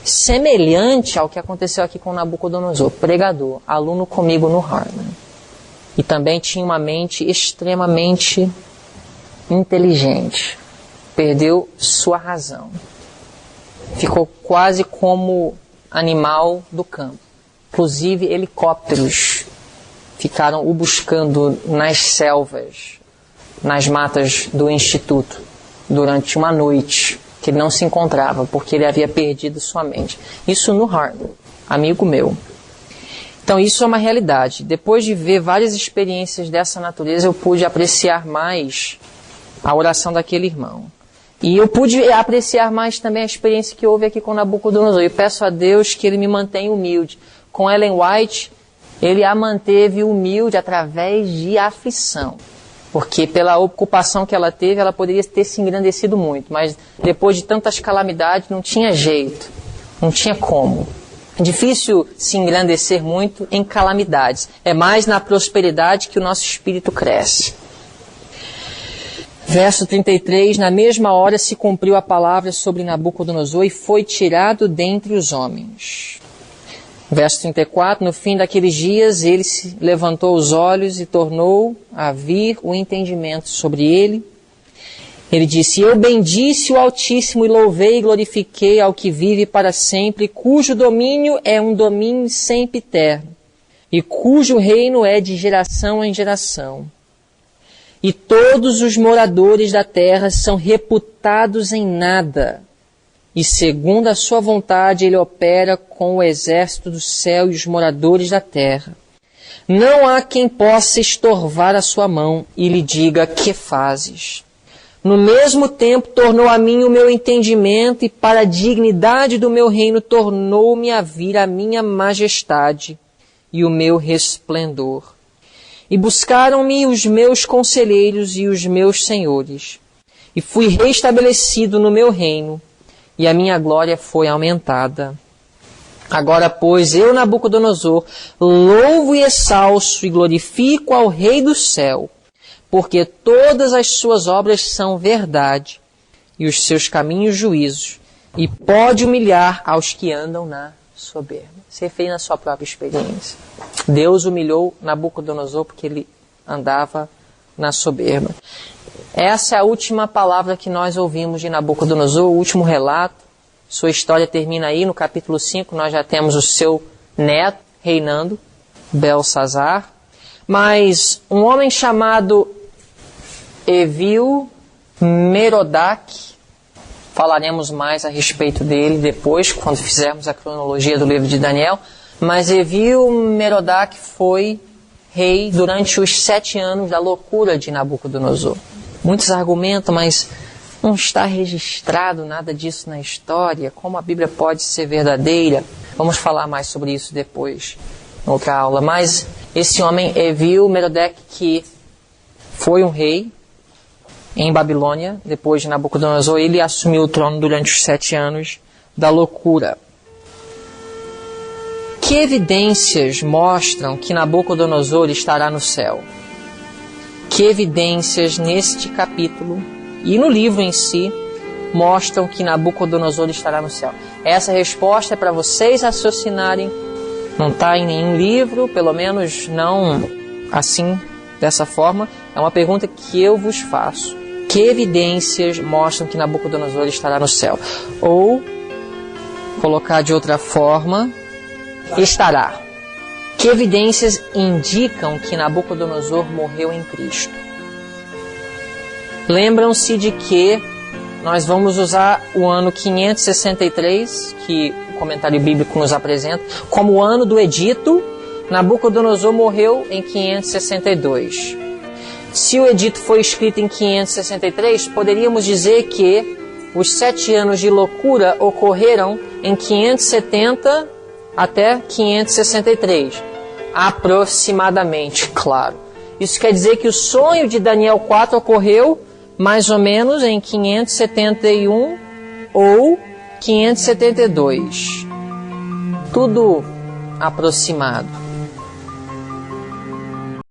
semelhante ao que aconteceu aqui com Nabucodonosor, pregador, aluno comigo no Heartland. E também tinha uma mente extremamente inteligente. Perdeu sua razão. Ficou quase como animal do campo. Inclusive helicópteros ficaram o buscando nas selvas, nas matas do instituto, durante uma noite que ele não se encontrava, porque ele havia perdido sua mente. Isso no Heartland, amigo meu. Então isso é uma realidade. Depois de ver várias experiências dessa natureza, eu pude apreciar mais a oração daquele irmão. E eu pude apreciar mais também a experiência que houve aqui com Nabucodonosor. E peço a Deus que ele me mantenha humilde. Com Ellen White, ele a manteve humilde através de aflição. Porque pela ocupação que ela teve, ela poderia ter se engrandecido muito. Mas depois de tantas calamidades, não tinha jeito. Não tinha como. É difícil se engrandecer muito em calamidades. É mais na prosperidade que o nosso espírito cresce. Verso 33, na mesma hora se cumpriu a palavra sobre Nabucodonosor e foi tirado dentre os homens. Verso 34, no fim daqueles dias ele se levantou os olhos e tornou a vir o entendimento sobre ele. Ele disse, eu bendisse o Altíssimo e louvei e glorifiquei ao que vive para sempre, cujo domínio é um domínio sempre eterno, e cujo reino é de geração em geração. E todos os moradores da terra são reputados em nada. E segundo a sua vontade, ele opera com o exército do céu e os moradores da terra. Não há quem possa estorvar a sua mão e lhe diga, que fazes? No mesmo tempo tornou a mim o meu entendimento e para a dignidade do meu reino tornou-me a vir a minha majestade e o meu resplendor. E buscaram-me os meus conselheiros e os meus senhores. E fui restabelecido no meu reino, e a minha glória foi aumentada. Agora, pois, eu, Nabucodonosor, louvo e exalço e glorifico ao Rei do céu, porque todas as suas obras são verdade, e os seus caminhos juízos, e pode humilhar aos que andam na soberba. Se refere na sua própria experiência. Deus humilhou Nabucodonosor porque ele andava na soberba. Essa é a última palavra que nós ouvimos de Nabucodonosor, o último relato. Sua história termina aí no capítulo 5, nós já temos o seu neto reinando, Belsazar. Mas um homem chamado Evil-Merodach, falaremos mais a respeito dele depois, quando fizermos a cronologia do livro de Daniel. Mas Evil-Merodach foi rei durante os 7 anos da loucura de Nabucodonosor. Muitos argumentam, mas Não está registrado nada disso na história. Como a Bíblia pode ser verdadeira? Vamos falar mais sobre isso depois, em outra aula. Mas esse homem, Evil-Merodach, que foi um rei em Babilônia, depois de Nabucodonosor, ele assumiu o trono durante os 7 anos da loucura. Que evidências mostram que Nabucodonosor estará no céu? Que evidências neste capítulo e no livro em si mostram que Nabucodonosor estará no céu? Essa resposta é para vocês raciocinarem. Não está em nenhum livro, pelo menos não assim, dessa forma. É uma pergunta que eu vos faço. Que evidências mostram que Nabucodonosor estará no céu? Ou, colocar de outra forma, estará. Que evidências indicam que Nabucodonosor morreu em Cristo? Lembram-se de que nós vamos usar o ano 563, que o comentário bíblico nos apresenta, como o ano do edito. Nabucodonosor morreu em 562. Se o edito foi escrito em 563, poderíamos dizer que os 7 anos de loucura ocorreram em 570 até 563. Aproximadamente, claro. Isso quer dizer que o sonho de Daniel 4 ocorreu mais ou menos em 571 ou 572. Tudo aproximado.